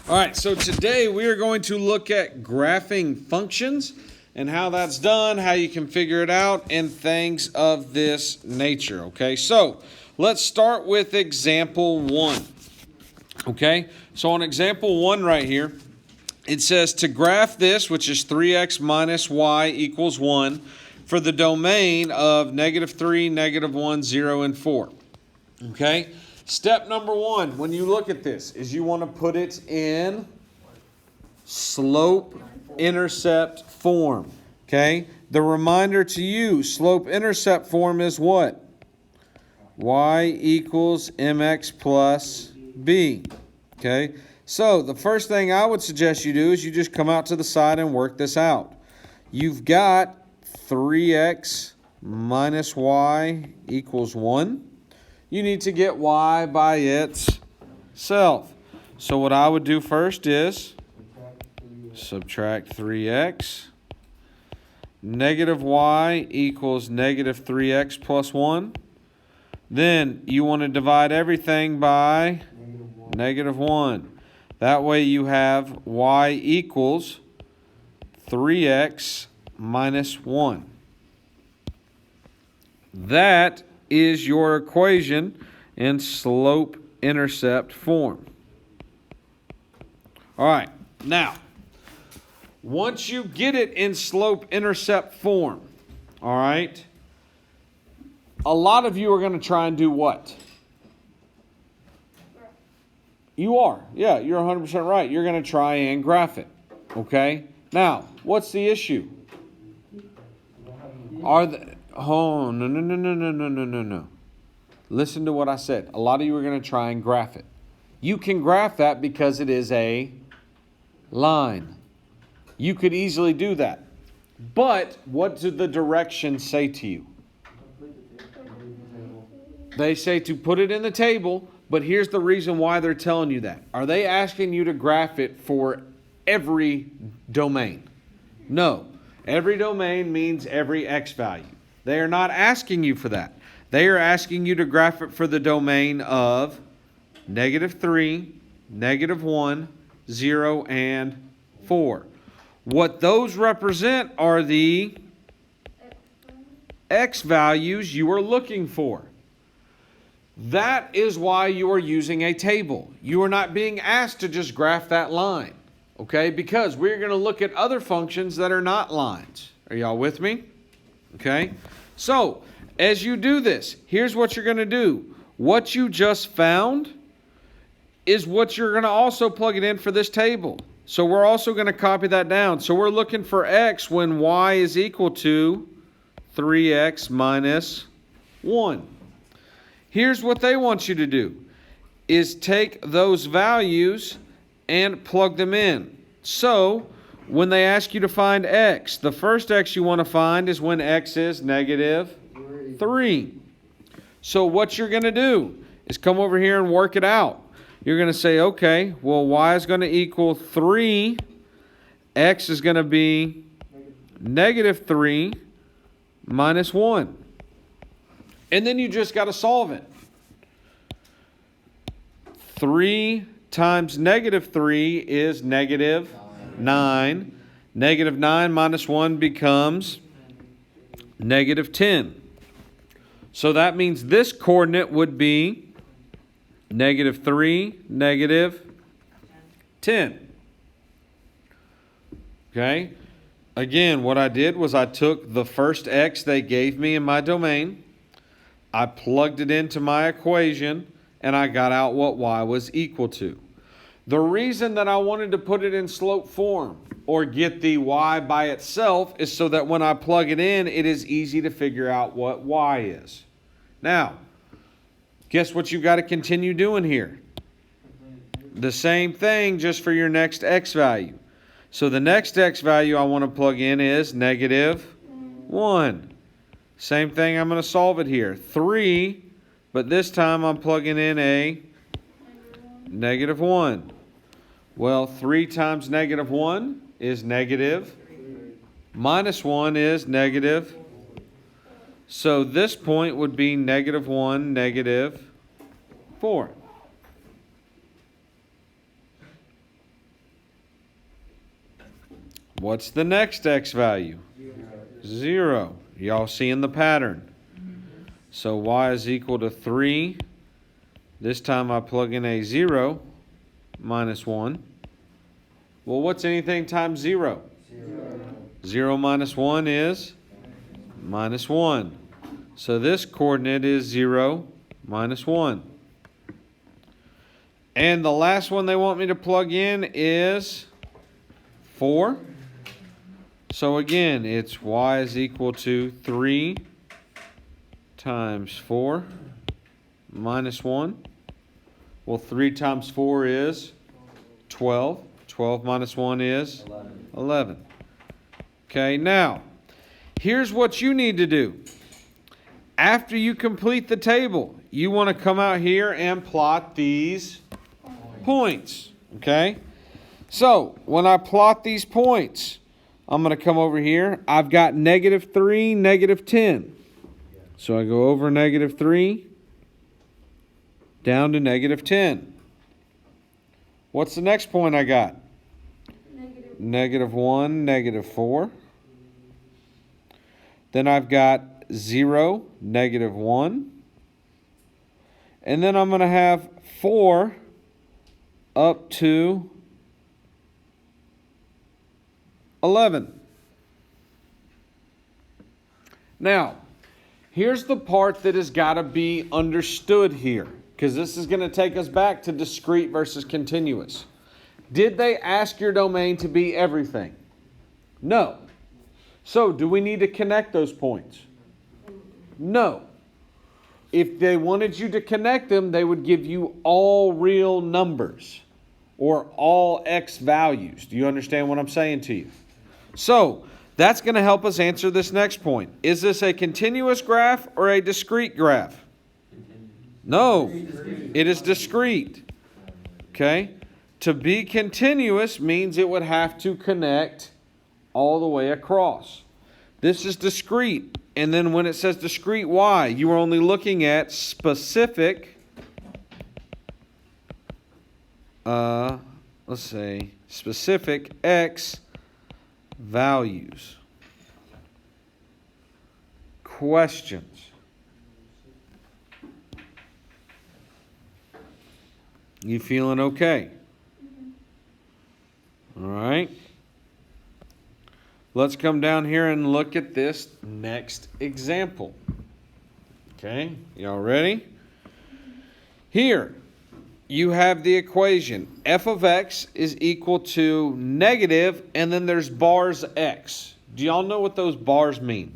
All right, so today we are going to look at graphing functions and how that's done, how you can figure it out, and things of this nature, okay? So let's start with example 1, okay? So on example 1 right here, it says to graph this, which is 3x minus y equals 1, for the domain of -3, -1, 0, and 4, okay? Step number 1, when you look at this, is you want to put it in slope-intercept form, okay? The reminder to you, slope-intercept form is what? Y equals mx plus b, okay? So the first thing I would suggest you do is you just come out to the side and work this out. You've got 3x minus y equals 1. You need to get y by itself. So what I would do first is subtract 3x. Negative y equals negative 3x plus 1. Then you want to divide everything by -1. That way you have y equals 3x minus 1. That is your equation in slope-intercept form. All right, now, once you get it in slope-intercept form, all right, a lot of you are going to try and do what? You are. Yeah, you're 100% right. You're going to try and graph it, okay? Now, what's the issue? Oh, no. Listen to what I said. A lot of you are going to try and graph it. You can graph that because it is a line. You could easily do that. But what do the directions say to you? They say to put it in the table, but here's the reason why they're telling you that. Are they asking you to graph it for every domain? No. Every domain means every x value. They are not asking you for that. They are asking you to graph it for the domain of -3, -1, 0, and 4. What those represent are the x values you are looking for. That is why you are using a table. You are not being asked to just graph that line, okay? Because we're going to look at other functions that are not lines. Are y'all with me? Okay? So, as you do this, here's what you're going to do. What you just found is what you're going to also plug it in for this table. So we're also going to copy that down. So we're looking for x when y is equal to 3x minus 1. Here's what they want you to do, is take those values and plug them in. So when they ask you to find x, the first x you want to find is when x is -3. So what you're going to do is come over here and work it out. You're going to say, okay, well, y is going to equal 3. X is going to be -3 minus 1. And then you just got to solve it. 3 times -3 is -9. -9 minus 1 becomes -10. So that means this coordinate would be -3, -10. Okay? Again, what I did was I took the first x they gave me in my domain, I plugged it into my equation, and I got out what y was equal to. The reason that I wanted to put it in slope form or get the y by itself is so that when I plug it in, it is easy to figure out what y is. Now, guess what you've got to continue doing here? The same thing just for your next x value. So the next x value I want to plug in is -1. Same thing, I'm going to solve it here. 3, but this time I'm plugging in a -1. Well, 3 times -1 is negative. -1 is negative. So this point would be -1, -4. What's the next x value? 0. Y'all seeing the pattern? So y is equal to 3. This time I plug in a 0 minus 1. Well, what's anything times 0? 0 minus 1 is minus 1. So this coordinate is 0 minus 1. And the last one they want me to plug in is 4. So again, it's y is equal to 3 times 4 minus 1. Well, 3 times 4 is 12. 12 minus 1 is 11. Okay, now, here's what you need to do. After you complete the table, you want to come out here and plot these points. Okay? So, when I plot these points, I'm going to come over here. I've got -3, -10. So I go over -3 down to -10. What's the next point I got? -1, -4. Then I've got 0, -1. And then I'm going to have 4 up to 11. Now, here's the part that has got to be understood here, because this is going to take us back to discrete versus continuous. Did they ask your domain to be everything? No. So, do we need to connect those points? No. If they wanted you to connect them, they would give you all real numbers or all x values. Do you understand what I'm saying to you? So, that's going to help us answer this next point. Is this a continuous graph or a discrete graph? No, it is discrete. Okay? To be continuous means it would have to connect all the way across. This is discrete. And then when it says discrete y, you are only looking at specific, specific x values. Questions? You feeling okay? All right. Let's come down here and look at this next example. Okay, y'all ready? Here, you have the equation. F of x is equal to negative, and then there's bars x. Do y'all know what those bars mean?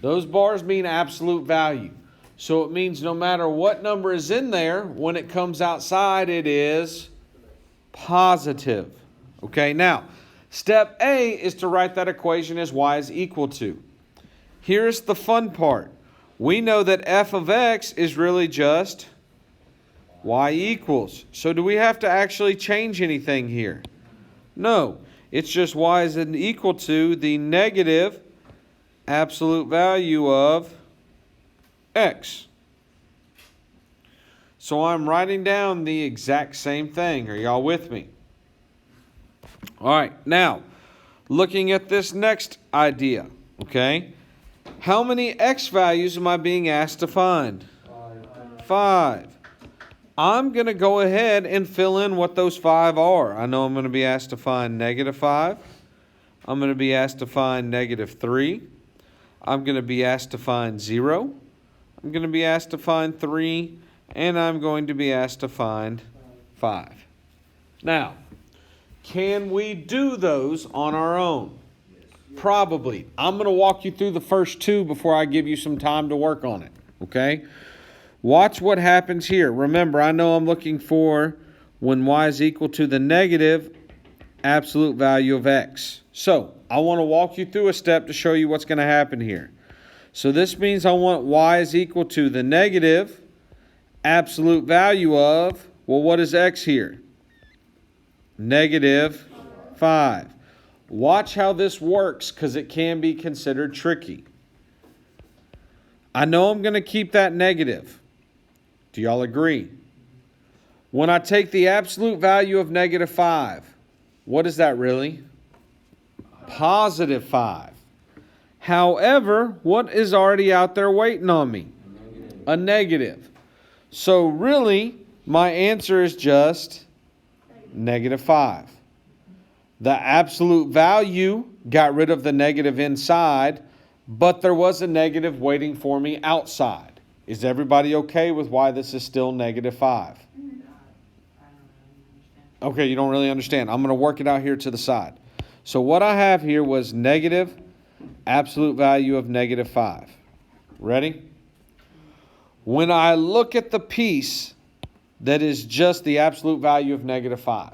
Those bars mean absolute value. So it means no matter what number is in there, when it comes outside, it is positive. Okay, now, step A is to write that equation as y is equal to. Here's the fun part. We know that f of x is really just y equals. So do we have to actually change anything here? No. It's just y is equal to the negative absolute value of x. So I'm writing down the exact same thing. Are y'all with me? All right, now, looking at this next idea, okay? How many x values am I being asked to find? 5. I'm going to go ahead and fill in what those 5 are. I know I'm going to be asked to find -5. I'm going to be asked to find -3. I'm going to be asked to find 0. I'm going to be asked to find 3. And I'm going to be asked to find 5. Now, can we do those on our own? Probably. I'm going to walk you through the first 2 before I give you some time to work on it. Okay? Watch what happens here. Remember, I know I'm looking for when y is equal to the negative absolute value of x. So, I want to walk you through a step to show you what's going to happen here. So, this means I want y is equal to the negative absolute value of, well, what is x here? -5. Watch how this works, because it can be considered tricky. I know I'm going to keep that negative. Do y'all agree? When I take the absolute value of -5, What is that really? Positive 5. However, what is already out there waiting on me? A negative. So really, my answer is just negative 5. The absolute value got rid of the negative inside, but there was a negative waiting for me outside. Is everybody okay with why this is still negative 5? Okay, you don't really understand. I'm going to work it out here to the side. So what I have here was negative absolute value of negative 5. Ready? When I look at the piece that is just the absolute value of negative 5,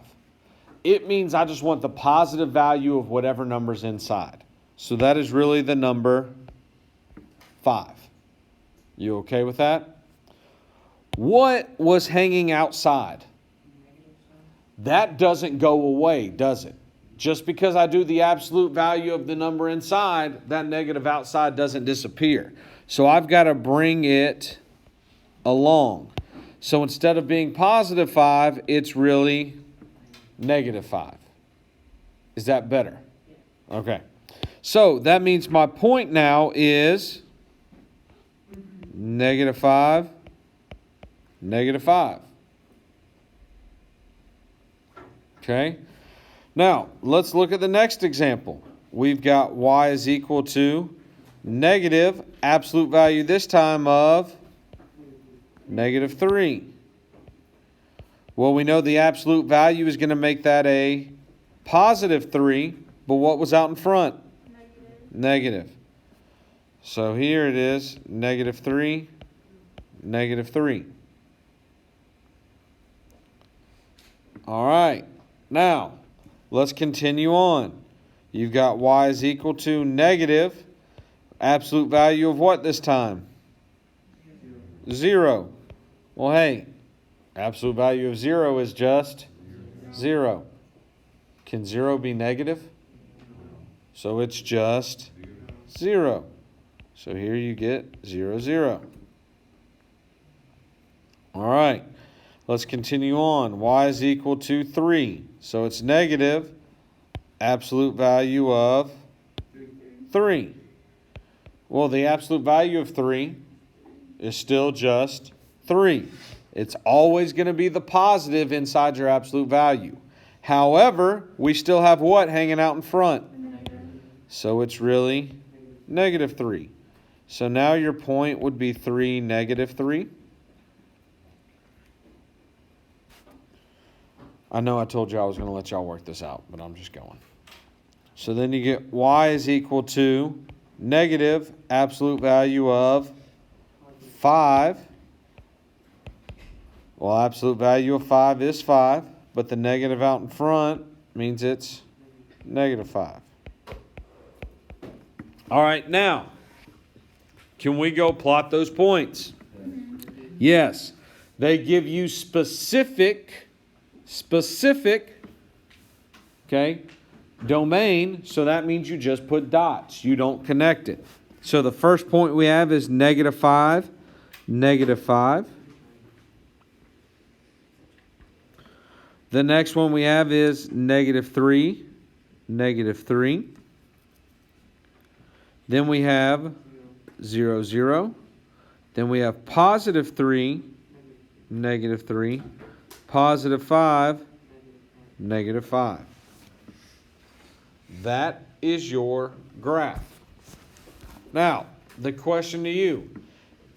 it means I just want the positive value of whatever number's inside. So that is really the number 5. You okay with that? What was hanging outside? That doesn't go away, does it? Just because I do the absolute value of the number inside, that negative outside doesn't disappear. So I've got to bring it along. So instead of being positive 5, it's really negative 5. Is that better? Okay. So that means my point now is negative 5, negative 5. Okay. Now, let's look at the next example. We've got y is equal to negative absolute value this time of negative 3. Well, we know the absolute value is going to make that a positive 3, but what was out in front? Negative. So here it is, negative 3, negative 3. All right. Now, let's continue on. You've got y is equal to negative absolute value of what this time? 0. Well, hey, absolute value of 0 is just 0. Can 0 be negative? So it's just 0. So here you get 0, 0. All right. Let's continue on. Y is equal to 3. So it's negative absolute value of 3. Well, the absolute value of 3 is still just 3. It's always going to be the positive inside your absolute value. However, we still have what hanging out in front? So it's really negative 3. So now your point would be 3, negative 3. I know I told you I was going to let y'all work this out, but I'm just going. So then you get y is equal to negative absolute value of 5. Well, absolute value of 5 is 5, but the negative out in front means it's negative 5. All right, now, can we go plot those points? Yes. They give you specific, okay, domain, so that means you just put dots. You don't connect it. So the first point we have is negative 5, negative 5. The next one we have is negative 3, negative 3. Then we have 0, 0. Then we have positive 3, negative 3. Positive 5, negative 5. That is your graph. Now, the question to you,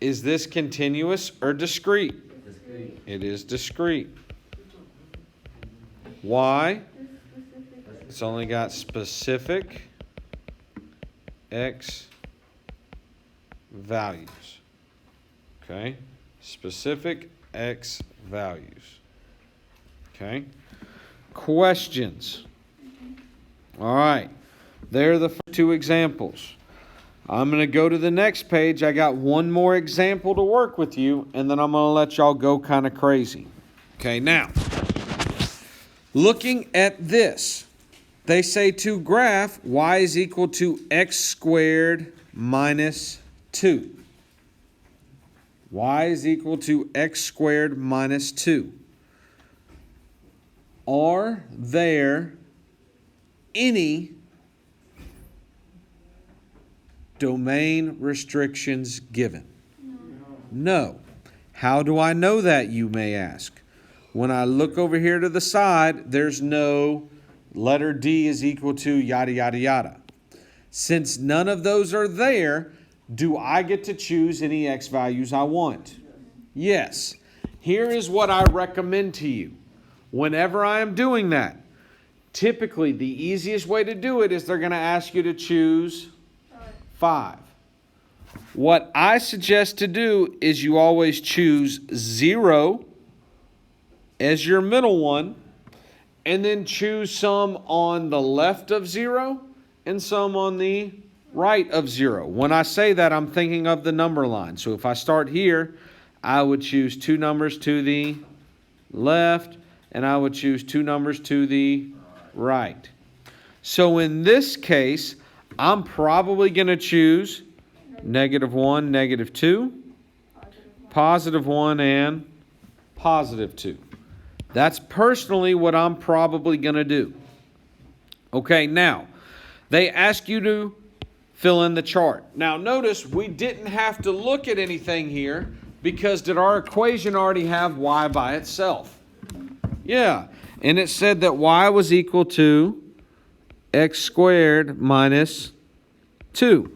is this continuous or discrete? Discrete. It is discrete. Why? It's only got specific x values. Okay? Specific x values. Okay? Questions. All right. There are the two examples. I'm going to go to the next page. I got one more example to work with you, and then I'm going to let y'all go kind of crazy. Okay, now, looking at this, they say to graph y is equal to x squared minus 2. Y is equal to x squared minus 2. Are there any domain restrictions given? No. How do I know that, you may ask? When I look over here to the side, there's no letter D is equal to yada, yada, yada. Since none of those are there, do I get to choose any x values I want? Yes. Here is what I recommend to you. Whenever I am doing that, typically the easiest way to do it is they're going to ask you to choose 5. What I suggest to do is you always choose 0 as your middle one, and then choose some on the left of 0 and some on the right of 0. When I say that, I'm thinking of the number line. So if I start here, I would choose 2 numbers to the left, and I would choose 2 numbers to the right. So in this case, I'm probably going to choose -1, -2, +1, and +2. That's personally what I'm probably going to do. Okay, now, they ask you to fill in the chart. Now, notice we didn't have to look at anything here because did our equation already have y by itself? Yeah, and it said that y was equal to x squared minus 2.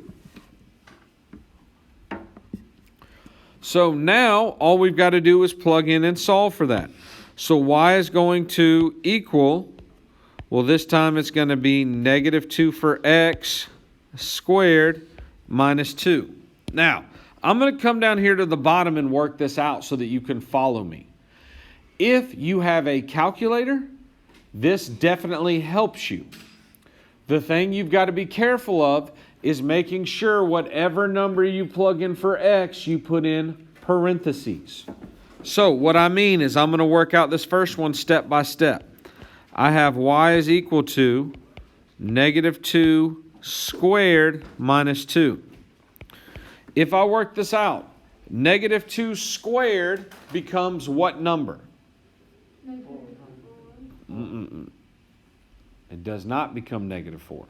So now all we've got to do is plug in and solve for that. So y is going to equal, well, this time it's going to be -2 for x squared minus 2. Now, I'm going to come down here to the bottom and work this out so that you can follow me. If you have a calculator, this definitely helps you. The thing you've got to be careful of is making sure whatever number you plug in for x, you put in parentheses. So what I mean is I'm going to work out this first one step by step. I have y is equal to -2 squared minus 2. If I work this out, -2 squared becomes what number? It does not become -4.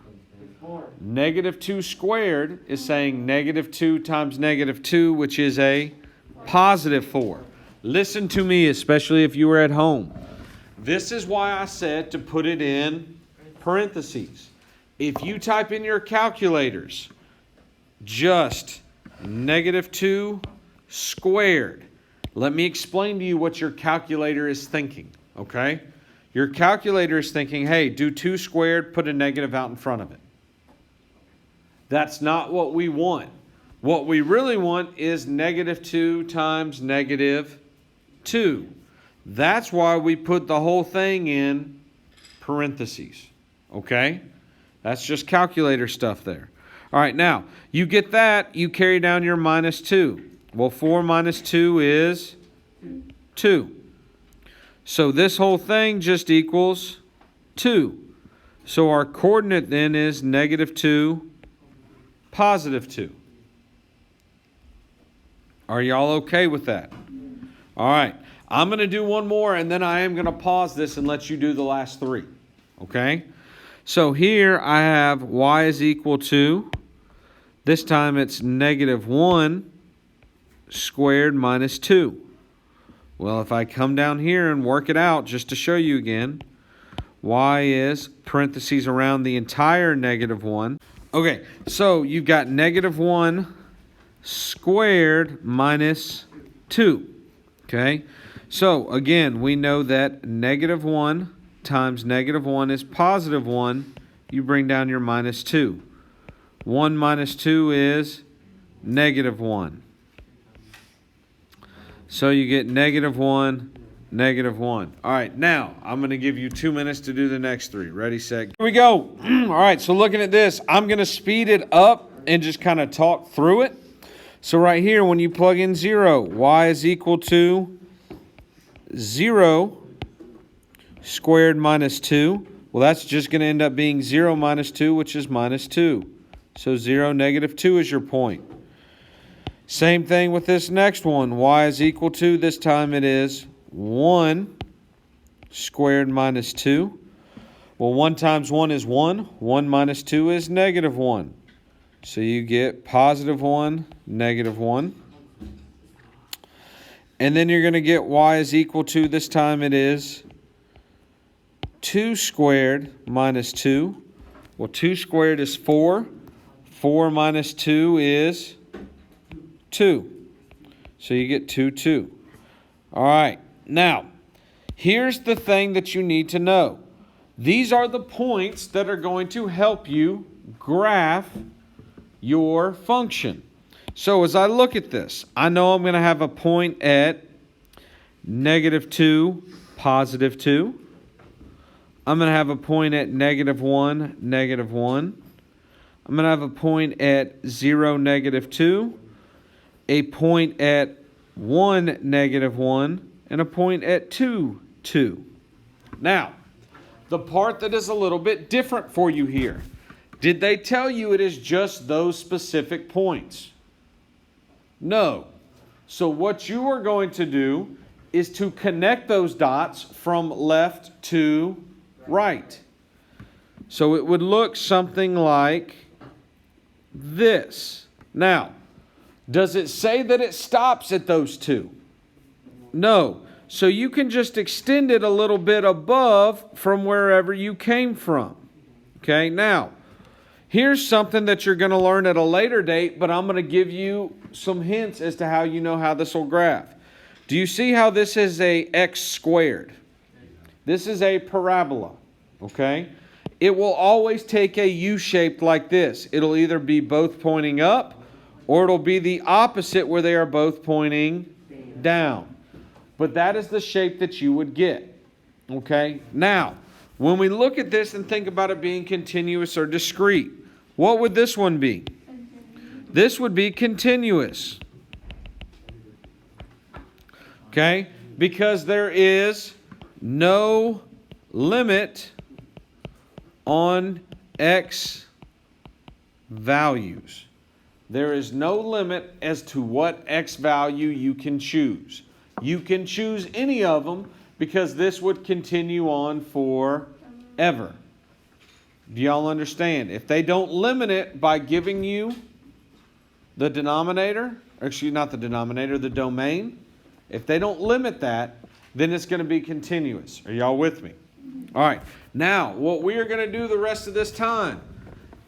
-2 squared is saying -2 times -2, which is a +4. Listen to me, especially if you were at home. This is why I said to put it in parentheses. If you type in your calculators, just -2 squared. Let me explain to you what your calculator is thinking, okay? Your calculator is thinking, hey, do 2 squared, put a negative out in front of it. That's not what we want. What we really want is -2 times -2. That's why we put the whole thing in parentheses, okay? That's just calculator stuff there. All right, now, you get that, you carry down your -2. Well, 4 minus 2 is 2. So this whole thing just equals 2. So our coordinate then is -2, +2. Are y'all okay with that? All right. I'm going to do one more, and then I am going to pause this and let you do the last 3. Okay? So here I have y is equal to, this time it's -1 squared minus 2. Well, if I come down here and work it out just to show you again, y is parentheses around the entire -1. Okay, so you've got -1 squared minus 2. Okay, so again, we know that -1 times -1 is +1. You bring down your -2. 1 minus 2 is -1. So you get -1, -1. All right, now I'm going to give you 2 minutes to do the next 3. Ready, set, here we go. All right, so looking at this, I'm going to speed it up and just kind of talk through it. So right here, when you plug in 0, y is equal to 0 squared minus 2. Well, that's just going to end up being 0 minus 2, which is -2. So 0, -2 is your point. Same thing with this next one. Y is equal to, this time it is 1 squared minus 2. Well, 1 times 1 is 1. 1 minus 2 is negative 1. So you get positive 1, negative 1. And then you're going to get y is equal to, this time it is 2 squared minus 2. Well, 2 squared is 4. 4 minus 2 is 2. So you get 2, 2. All right. Now, here's the thing that you need to know. These are the points that are going to help you graph your function. So as I look at this, I know I'm going to have a point at negative 2, positive 2. I'm going to have a point at negative 1, negative 1. I'm going to have a point at 0, negative 2. A point at 1, negative 1. And a point at 2, 2. Now, the part that is a little bit different for you here. Did they tell you it is just those specific points? No. So what you are going to do is to connect those dots from left to right. So it would look something like this. Now, does it say that it stops at those two? No. So you can just extend it a little bit above from wherever you came from. Okay, now, here's something that you're going to learn at a later date, but I'm going to give you some hints as to how you know how this will graph. Do you see how this is a x squared? This is a parabola, okay? It will always take a U-shape like this. It'll either be both pointing up, or it'll be the opposite where they are both pointing down. But that is the shape that you would get, okay? Now, when we look at this and think about it being continuous or discrete, what would this one be? This would be continuous. Okay? Because there is no limit on x values. There is no limit as to what x value you can choose. You can choose any of them because this would continue on forever. Do y'all understand? If they don't limit it by giving you the denominator, or excuse, not the denominator, the domain, if they don't limit that, then it's going to be continuous. Are y'all with me? All right. Now, what we are going to do the rest of this time,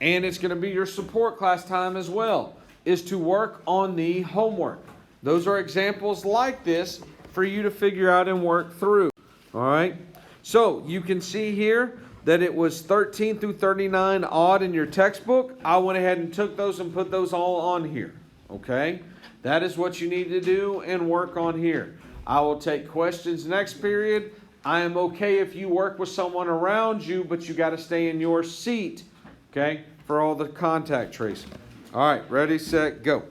and it's going to be your support class time as well, is to work on the homework. Those are examples like this for you to figure out and work through. All right. So you can see here that it was 13 through 39 odd in your textbook. I went ahead and took those and put those all on here. Okay. That is what you need to do and work on here. I will take questions next period. I am okay if you work with someone around you, but you got to stay in your seat, okay, for all the contact tracing. All right, ready, set, go.